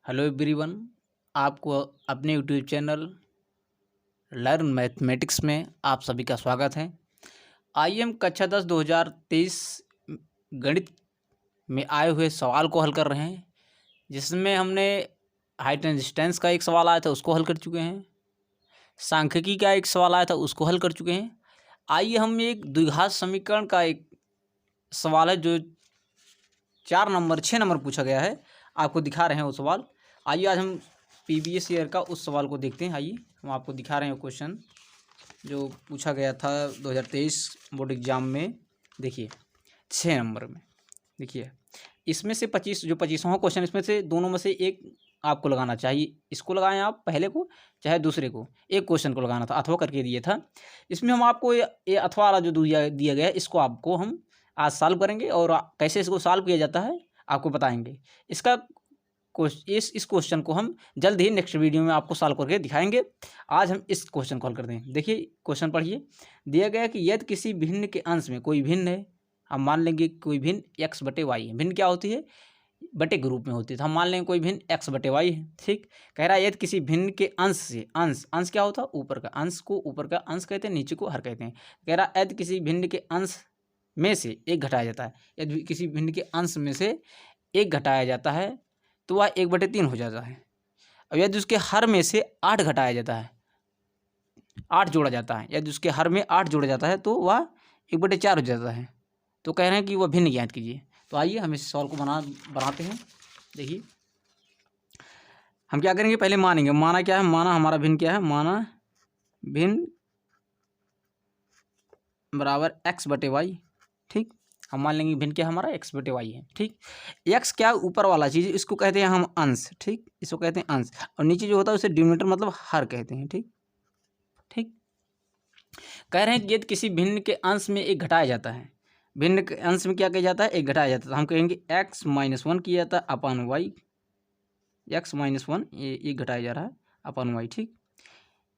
Hello everyone. आपको अपने YouTube channel learn mathematics में आप सभी का स्वागत है। आइए हम कक्षा 10 2023 गणित में आए हुए सवाल को हल कर रहे हैं, जिसमें हमने हाइट एंड डिस्टेंस का एक सवाल आया था उसको हल कर चुके हैं। सांख्यिकी का एक सवाल आया था उसको हल कर चुके हैं। आइए हम एक द्विघात समीकरण का एक सवाल है जो 6 नंबर पूछा गया है, आपको दिखा रहे हैं वो सवाल। आइए आज हम प्रीवियस ईयर का उस सवाल को देखते हैं। आइए हम आपको दिखा रहे हैं क्वेश्चन जो पूछा गया था 2023 बोर्ड एग्जाम में। देखिए 6 नंबर में देखिए, इसमें से 25वां क्वेश्चन, इसमें से दोनों में से एक आपको लगाना चाहिए। इसको लगाएं आप पहले को चाहे दूसरे को, एक क्वेश्चन को लगाना था, अथवा करके दिया था। इसमें हम आपको ये अथवा वाला जो दिया गया है इसको आपको हम आज सॉल्व करेंगे और कैसे इसको सॉल्व किया जाता है आपको बताएंगे। इसका इस क्वेश्चन को हम जल्द ही नेक्स्ट वीडियो में आपको सॉल्व करके दिखाएंगे। आज हम इस क्वेश्चन को हल करते हैं। देखिए क्वेश्चन पढ़िए। दिया गया कि यदि किसी भिन्न के अंश में कोई भिन्न है, हम मान लेंगे कोई भिन्न x बटे वाई है। भिन्न क्या होती है? बटे के रूप में होती है, तो हम मान लेंगे कोई भिन्न x बटे वाई है। ठीक, कह रहा है यदि किसी भिन्न के अंश से, अंश क्या होता है? ऊपर का अंश को ऊपर का अंश कहते हैं, नीचे को हर कहते हैं। कह रहा है यदि किसी भिन्न के अंश में से एक घटाया जाता है, यदि किसी भिन्न के अंश में से एक घटाया जाता है तो वह 1/3 हो जाता है। अब यदि उसके हर में से 8 घटाया जाता है, 8 जोड़ा जाता है, यदि उसके हर में 8 जोड़ा जाता है तो वह 1/4 हो जाता है। तो कह रहे हैं कि वह भिन्न ज्ञात कीजिए। तो आइए हम इस सवाल को बनाते हैं। देखिए हम क्या करेंगे, पहले मानेंगे। माना क्या है? माना हमारा भिन्न क्या है? माना भिन्न बराबर x बटे वाई। ठीक, हम मान लेंगे भिन्न क्या हमारा x बटे वाई है। ठीक, x क्या ऊपर वाला चीज़, इसको कहते हैं हम अंश। ठीक, इसको कहते हैं अंश, और नीचे जो होता है उसे डिनोमिनेटर मतलब हर कहते हैं। ठीक ठीक, कह रहे हैं कि यदि किसी भिन्न के अंश में एक घटाया जाता है, भिन्न के अंश में क्या किया जाता है? एक घटाया जाता है, तो हम कहेंगे x-1 किया जाता है अपन वाई। x-1 ये घटाया जा रहा है अपन वाई। ठीक,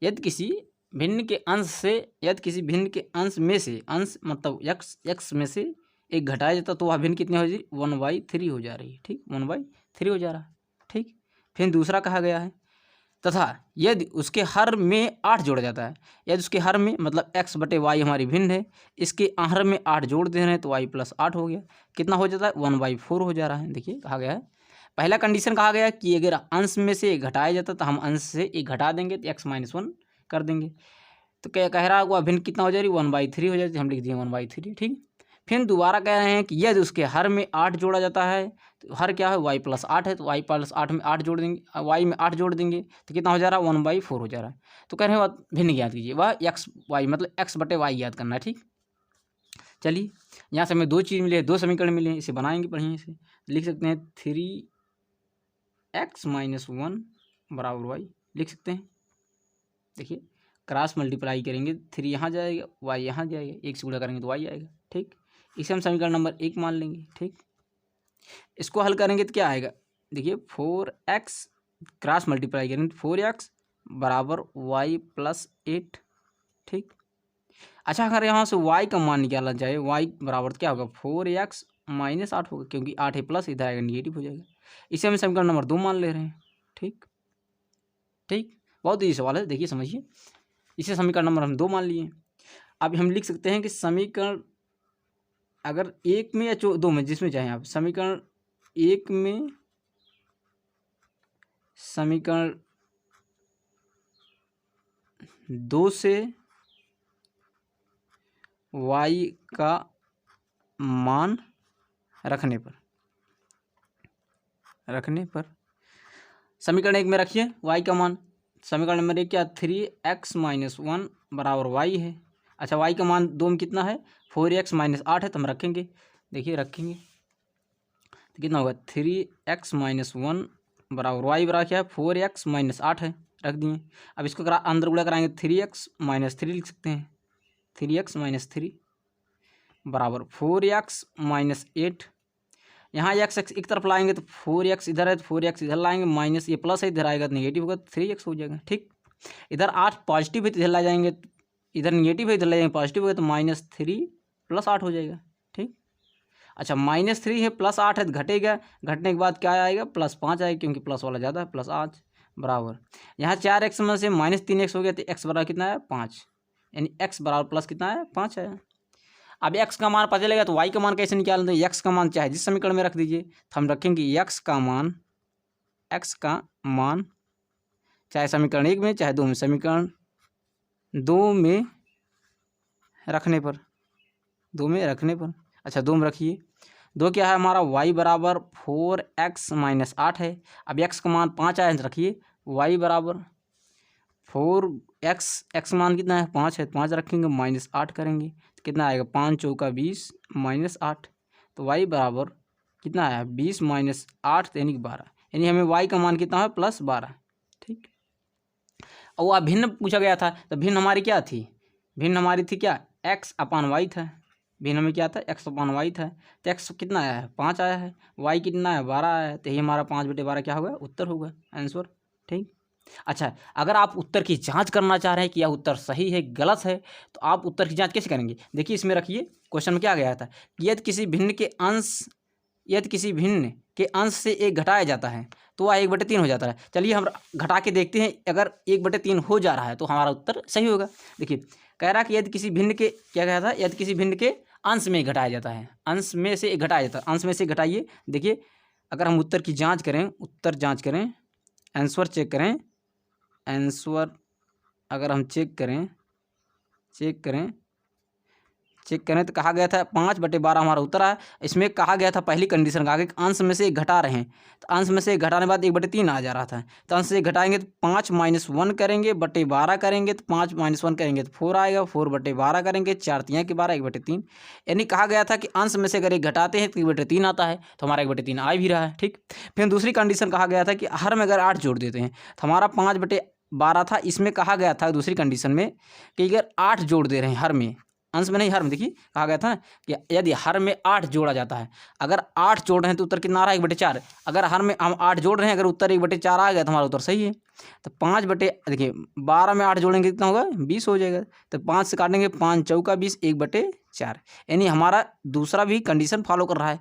यदि किसी भिन्न के अंश से, यदि किसी भिन्न के अंश में से, अंश मतलब x में से एक घटाया जाता तो वह भिन्न कितनी हो जाएगी? 1/3 हो जा रही है। ठीक, 1/3 हो जा रहा है। ठीक, फिर दूसरा कहा गया है तथा यदि उसके हर में 8 जोड़ा जाता है, यदि उसके हर में मतलब x बटे वाई हमारी भिन्न है, इसके हर में 8 जोड़ दे रहे हैं तो y + 8 हो गया। कितना हो जाता है? 1/4 हो जा रहा है। देखिए कहा गया है, पहला कंडीशन कहा गया कि अगर अंश में से एक घटाया जाता तो हम अंश से एक घटा देंगे तो x-1 कर देंगे। तो क्या कह रहा है? वह भिन्न कितना हो जा रही? 1/3 हो जाती है, हम लिख दिए 1/3। ठीक, फिर दोबारा कह रहे हैं कि यदि उसके हर में 8 जोड़ा जाता है, तो हर क्या है? y + 8 है, तो y + 8 में 8 जोड़ देंगे, y में 8 जोड़ देंगे तो कितना हो जा रहा है? 1/4 हो जा रहा है। तो कह रहे हैं वह भिन्न ज्ञात कीजिए, वह y मतलब x बटे वाई ज्ञात करना है। ठीक, चलिए यहाँ से हमें दो चीज़ मिले, दो समीकरण मिले, इसे बनाएंगे, पढ़िए इसे। लिख सकते हैं 3x-1 बराबर वाई, लिख सकते हैं। देखिए क्रॉस मल्टीप्लाई करेंगे, 3 यहाँ जाएगा, y यहाँ जाएगा, एक से गुणा करेंगे तो y आएगा। ठीक, इसे हम समीकरण नंबर 1 मान लेंगे। ठीक, इसको हल करेंगे तो क्या आएगा? देखिए 4x क्रॉस मल्टीप्लाई करेंगे तो 4x बराबर y + 8। ठीक, अच्छा अगर यहाँ से y का मान निकाला जाए, y बराबर क्या होगा? 4x - 8 होगा, क्योंकि 8 है प्लस, इधर आएगा निगेटिव हो जाएगा। इसे हम समीकरण नंबर 2 मान ले रहे हैं। ठीक ठीक, बहुत ही सवाल है, देखिए समझिए। इसे समीकरण नंबर हम 2 मान लिए। अब हम लिख सकते हैं कि समीकरण अगर 1 में या 2 में, जिसमें चाहें आप, समीकरण 1 में, समीकरण 2 से y का मान रखने पर समीकरण 1 में रखिए y का मान। समीकरण नंबर 1 क्या? 3x-1 बराबर y है। अच्छा y का मान 2 में कितना है? 4x - 8 है, तो हम रखेंगे। देखिए रखेंगे तो कितना होगा? 3x-1 बराबर y बराबर क्या है? 4x - 8 है, रख दिए। अब इसको अंदर गुणा कराएंगे, 3x - 3 लिख सकते हैं। 3x - 3 बराबर 4x - 8। यहाँ x एक तरफ लाएंगे तो 4x इधर है, तो 4x इधर लाएंगे, माइनस ये प्लस है, इधर आएगा तो नेगेटिव होगा, तो 3x हो जाएगा। ठीक, इधर 8 पॉजिटिव है तो इधर ला जाएंगे, इधर नेगेटिव है इधर ले जाएंगे, पॉजिटिव है तो -3 + 8 हो जाएगा। ठीक, अच्छा -3 है, +8 है तो घटेगा, घटने के बाद क्या आएगा +5 आएगा, क्योंकि प्लस वाला ज़्यादा है, +8 बराबर यहाँ 4x में से -3x हो गया तो x बराबर कितना है 5, यानी x बराबर प्लस कितना है 5 है। अब x का मान पता चलेगा तो y का मान कैसे निकालें, तो x का मान चाहे जिस समीकरण में रख दीजिए, तो हम रखेंगे x का मान चाहे समीकरण 1 में चाहे 2 में, समीकरण 2 में रखने पर, अच्छा 2 में रखिए। 2 क्या है हमारा y बराबर 4x - 8 है। अब x का मान 5 आया है तो रखिए y बराबर 4x, x मान कितना है 5 है, 5 रखेंगे -8 करेंगे तो कितना आएगा 5 चौका 20 -8, तो y बराबर कितना आया 20 - 8 यानी कि 12, यानी हमें y का मान कितना है +12। ठीक, और वह भिन्न पूछा गया था, तो भिन्न हमारी क्या थी, भिन्न हमारी थी क्या x/y था, भिन्न में क्या था x/y था, तो x कितना आया है 5 आया है, y कितना है 12 आया है, तो यही हमारा 5/12 क्या होगा उत्तर होगा, आंसर। ठीक, अच्छा अगर आप उत्तर की जांच करना चाह रहे हैं कि यह उत्तर सही है गलत है, तो आप उत्तर की जांच कैसे करेंगे, देखिए इसमें रखिए क्वेश्चन में क्या गया था कि यदि किसी भिन्न के अंश से 1 घटाया जाता है तो वह 1/3 हो जाता है। चलिए हम घटा के देखते हैं, अगर 1/3 हो जा रहा है तो हमारा उत्तर सही होगा। देखिए कह रहा है कि यदि किसी भिन्न के क्या कहा था, यदि किसी भिन्न के अंश में घटाया जाता है, अंश में से घटाया जाता है, अंश में से घटाइए। देखिए अगर हम उत्तर की जांच करें, आंसर चेक करें, आंसर अगर हम चेक करें तो कहा गया था 5/12 हमारा उत्तर है। इसमें कहा गया था पहली कंडीशन का आगे अंश में से घटा रहे हैं, तो अंश में से घटाने के बाद 1/3 आ जा रहा था, तो अंश से घटाएंगे तो 5 - 1 करेंगे बटे 12 करेंगे तो 5 - 1 करेंगे तो 4 आएगा, 4/12 करेंगे 4 × 3 = 12, 1/3, यानी कहा गया था कि अंश में से अगर 1 घटाते हैं तो 1/3 आता है, तो हमारा 1/3 आ भी रहा है। ठीक, फिर दूसरी कंडीशन कहा गया था कि हर में अगर 8 जोड़ देते हैं तो हमारा 5/12 था। इसमें कहा गया था दूसरी कंडीशन में कि अगर 8 जोड़ दे रहे हैं हर में, अंश में नहीं हर में, देखिए कहा गया था कि यदि हर में 8 जोड़ा जाता है, अगर 8 जोड़ रहे हैं तो उत्तर कितना आ रहा है 1/4, अगर हर में हम 8 जोड़ रहे हैं, अगर उत्तर 1/4 आ गया तो हमारा उत्तर सही है। तो देखिए 12 में 8 जोड़ेंगे कितना होगा 20 हो जाएगा, तो 5 से काटेंगे 5 चौका 20, 1/4, यानी हमारा दूसरा भी कंडीशन फॉलो कर रहा है।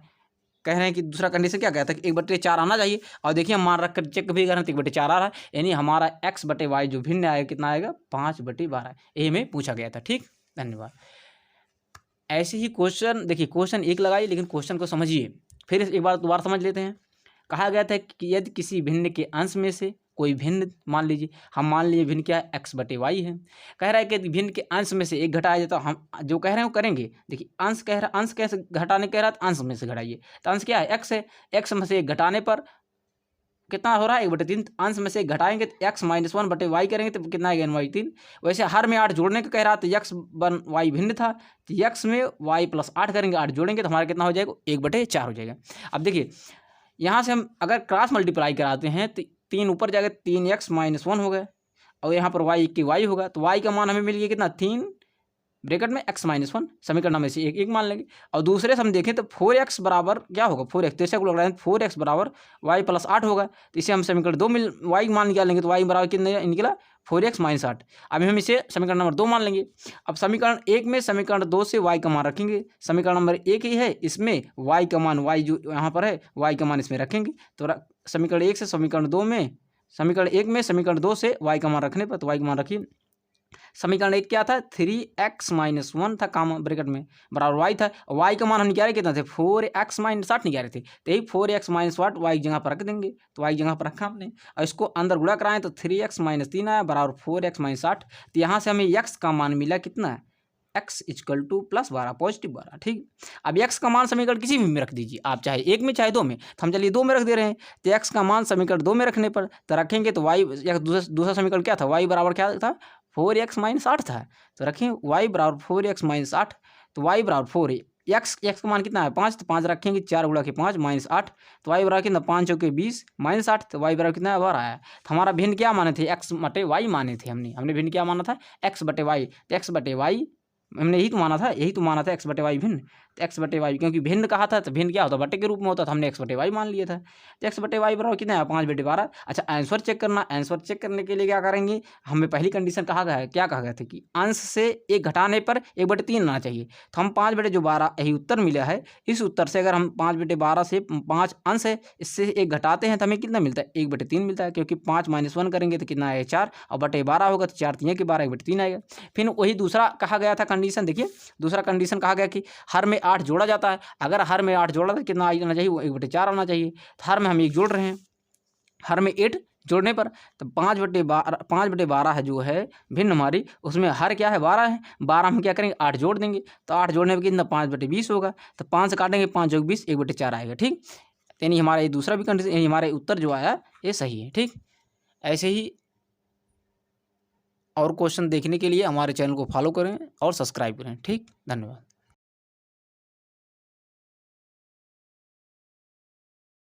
कह रहे हैं कि दूसरा कंडीशन क्या कहता है कि 1/4 आना चाहिए, और देखिए हम मान रख कर चेक भी कर रहे हैं तो 1/4 आ रहा है, यानी हमारा x/y जो भिन्न आएगा कितना आएगा 5/12, यही हमें पूछा गया था। ठीक, धन्यवाद। ऐसे ही क्वेश्चन देखिए, क्वेश्चन एक लगाइए लेकिन क्वेश्चन को समझिए, फिर एक बार दोबारा समझ लेते हैं। कहा गया था कि यदि किसी भिन्न के अंश में से कोई भिन्न मान लीजिए, हम मान लीजिए भिन्न क्या है x/y है, कह रहा है कि भिन्न के अंश में से 1 घटाया जाए, तो हम जो कह रहे हैं वो करेंगे। देखिए अंश कह रहा, अंश कैसे घटाने कह रहा है तो अंश में से घटाइए, तो अंश क्या है x है, x में से 1 घटाने पर कितना हो रहा है 1/3, अंश में से घटाएंगे तो x - 1/y करेंगे तो कितना आएगा n/3। वैसे हर में 8 जोड़ने को कह रहा तो x y भिन्न था, तो x में y + 8 करेंगे, 8 जोड़ेंगे तो हमारा कितना हो जाएगा 1/4 हो जाएगा। अब देखिए यहाँ से हम अगर क्रॉस मल्टीप्लाई कराते हैं तो 3 ऊपर जाएगा, 3x - 1 हो गया, और यहाँ पर y की y होगा, तो y का मान हमें मिल गया कितना 3 ब्रैकेट में x - 1, समीकरण में से एक मान लेंगे। और दूसरे से हम देखें तो 4x बराबर क्या होगा 4x, जैसे को लग रहा है 4x बराबर y + 8 होगा, तो इसे हम समीकरण 2 में y मान निकालेंगे तो y बराबर कितना निकला 4x - 8। अब हम इसे समीकरण नंबर 2 मान लेंगे। अब समीकरण 1 में समीकरण 2 से y का मान रखेंगे, समीकरण नंबर 1 ही है, इसमें y का मान y जो यहाँ पर है y का मान इसमें रखेंगे, तो समीकरण 1 से समीकरण 2 में, समीकरण 1 में समीकरण 2 से y का मान रखने पर, तो y का मान रखिए। समीकरण 1 क्या था 3x - 1 था, काम ब्रैकेट में बराबर y था, y का मान हम निकाले कितना थे 4x - 8 निकाले थे, तो यही 4x - 8 y की जगह पर रख देंगे, तो y की जगह पर रखा हमने, और इसको अंदर गुणा कराएं तो 3x - 3 आया बराबर 4x - 8। तो यहाँ से हमें x का मान मिला कितना है x = +12 पॉजिटिव 12। ठीक, अब x का मान समीकरण किसी भी में रख दीजिए आप, चाहे 1 में चाहे 2 में, तो हम चलिए 2 में रख दे रहे हैं, तो x का मान समीकरण 2 में रखने पर तो रखेंगे तो y दूसरा समीकरण क्या था y बराबर क्या था 4x - 8 था, तो रखें y बराबर 4x - 8, तो y बराबर 4 है, x का मान कितना है 5, तो 5 रखेंगे 4 × 5 - 8, तो y बराबर कितना 5 चौके 20 - 8, तो y बराबर कितना बार आया। तो हमारा भिन्न क्या माने थे x/y माने थे, हमने भिन्न क्या माना था x/y, तो x/y हमने यही तो माना था x/y भिन्न, तो एक्स बटे वाई, क्योंकि भिन्न कहा था तो भिन्न क्या होता, बटे के रूप में होता, तो हमने एक्स बटे वाई मान लिया था। तो एक्स बटे वाई बराबर कितना है, 5/12। अच्छा आंसर चेक करना, आंसर चेक करने के लिए क्या करेंगे, हमें पहली कंडीशन कहा गया है, क्या कहा गया था कि अंश से 1 घटाने पर 1/3 आना चाहिए। तो हम 5/12 यही उत्तर मिला है। इस उत्तर से अगर हम 5/12 से 5 अंश है, इससे 1 घटाते हैं तो हमें कितना मिलता है, 1/3 मिलता है, क्योंकि 5 - 1 करेंगे तो कितना आएगा 4, और बटे 12 होगा तो 4 × 3 = 12, 1/3 आएगा। फिर वही दूसरा कहा गया था कंडीशन, देखिए दूसरा कंडीशन कहा गया कि हर में 8 जोड़ा जाता है। अगर हर में 8 जोड़ा तो कितना आना चाहिए, वो 1/4 आना चाहिए। तो हर में हम 1 जोड़ रहे हैं, हर में 8 जोड़ने पर तो 5/12 है जो है भिन्न हमारी, उसमें हर क्या है 12 है, 12 हम क्या करेंगे 8 जोड़ देंगे, तो 8 जोड़ने पर कितना 5/20 होगा, तो 5 से काटेंगे 5 + 20 1/4 आएगा। ठीक, यानी हमारा ये दूसरा भी कंडीशन, यानी हमारा उत्तर जो आया ये सही है। ठीक, ऐसे ही और क्वेश्चन देखने के लिए हमारे चैनल को फॉलो करें और सब्सक्राइब करें। ठीक, धन्यवाद।